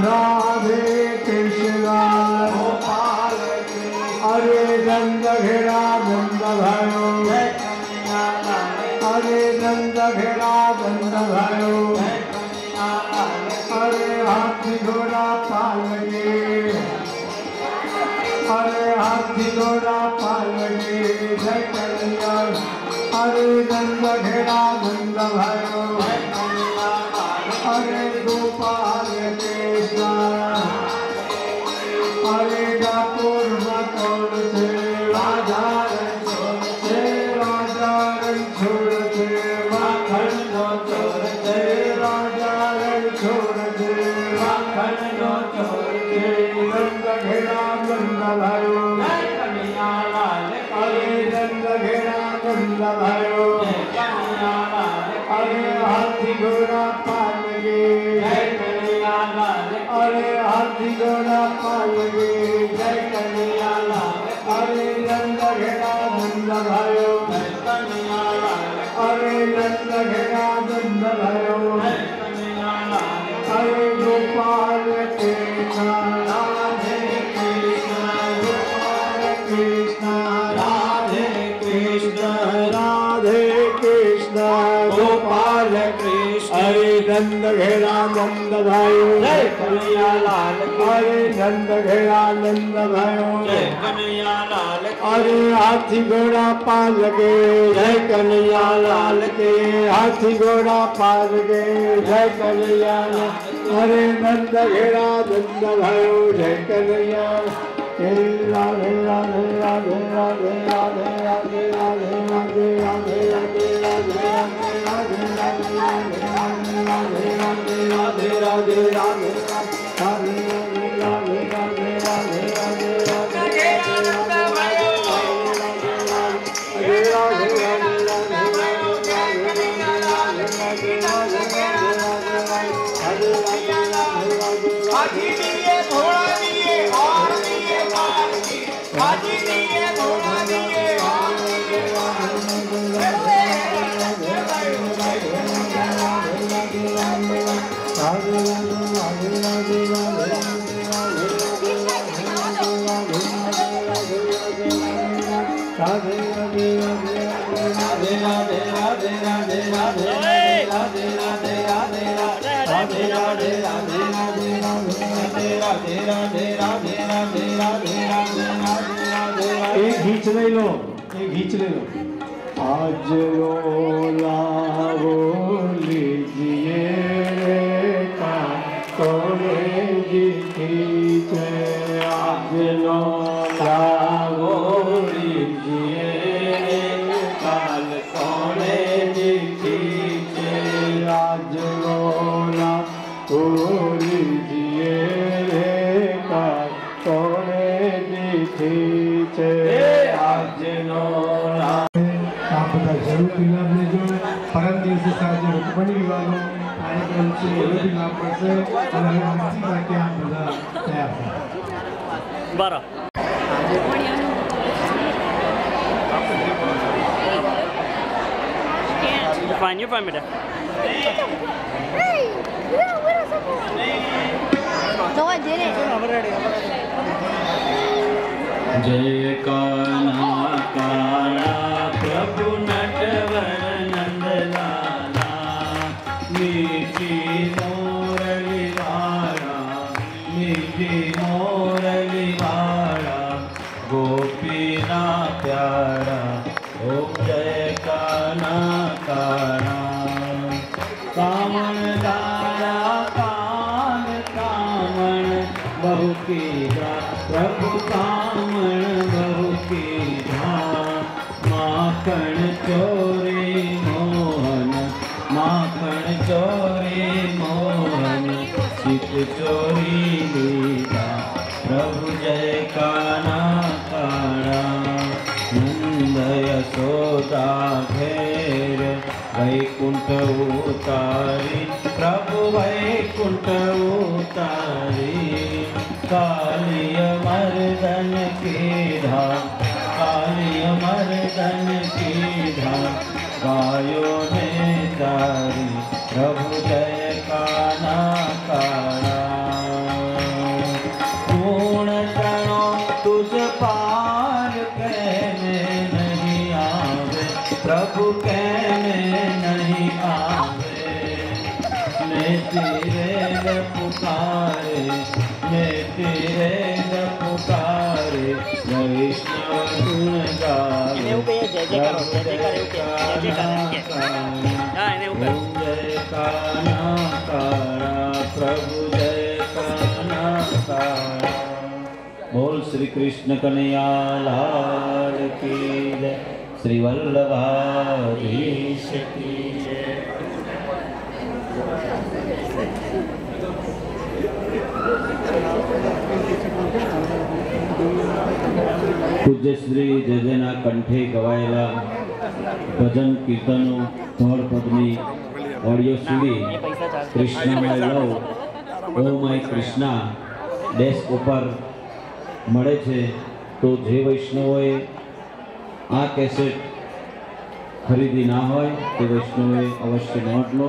राधे कृष्णा गोपाल अरे नंद घेरा नंद भयो अरे नंद घेरा नंद भयो अरे हाथी घोड़ा पाल लगे अरे हाथी घोड़ा पाल लगे जय कन्हैया अरे नंद घेरा नंद भयो अरे गोपाल कृष्णा अरे डाकोर मकोर से राजा रणछोड़ से माखन नो चोर से राजा रणछोड़ से माखन नो चोर से नंद घेरा नंद भयो अरे नंद घेरा नंद भयो अरे हाथी घोड़ा पाल लगे अरे हाथी घोड़ा पाल लगे जय कन्हैया अरे नंद घेरा नंद भयो अरे नंद घेरा नंद भयो अरे गोपाल कृष्ण राधे कृष्ण गोपाल कृष्ण राधे कृष्ण राधे कृष्ण गोपाल कृष्ण अरे नंद घेरा नंद भयो जय कन्हैया लाल अरे नंद घेरा नंद भयो जय कन्हैया लाल अरे हाथी घोड़ा पाल लगे जय कन्हैया लाल के हाथी घोड़ा पाल लगे जय कन्हैया अरे नंद घेरा नंद भयो जय कन्हैया राधे राधे राधे राधे राधे राधे राधे राधे राधे राधे राधे राधे राधे राधे राधे राधे एक घींच ले लो एक घींच ले लो आज लो लाओ लीजिए का तोरे जी खींचे आज लो लाओ लीजिए काल तोरे जी खींचे आज लो लाओ लीजिए का तोरे जी खींचे आज लो आप બધા જરૂરથી લાભ લેજો પરમ દિવસે સાંજે રૂકમણી વિવાહનો કાર્યક્રમ છે એનો લાભ પડશે અને હવે આરતી માટે આપ બધા તૈયાર થાઓ બરાબર You're fine, Mida. Hey! What is No, I didn't. जय कान्हा काला प्रभु नटवर नंदलाला मीठी मोरली वाला मीठी मोरली वाला गोपीना प्यारा ओम जय कान्हा काला कामन दारा कान कामन बहु की प्रभु कामन बहु की माखन चोरी मोहन माखन चोरी मोहन चित चोरी लीला प्रभु जय कान्हा काला नंद यशोदा घेर वैकुंठ उतारी प्रभु वैकुंठ उतारी कालिय मर्दन की धाम कालिय मर्दन की धाम गायों ने तारी प्रभु जय कान्हा काला मैं तेरे न पुकारे, मैं तेरे न पुकारे, वैष्णव गुण गावे। એને એવું કહીએ જય જય કરો, જય જય કરે એવું કે જય જય કરે કે હા એને એવું ओम जय कानाकारा प्रभु जय कानाकारा। बोल श्री कृष्ण कन्हैया लाल की जय, श्री वल्लभाधीश की जय। पूज्य श्री जजेना कंठे गवायेला भजन कीर्तनों धोड़ पद्मी ऑडियो सीडी कृष्णमय love O my Krishna desk पर મળે છે। તો જે વૈષ્ણવોએ આ કેસેટ ખરીદી ના હોય તે વૈષ્ણવોએ અવશ્ય નોંધ લો।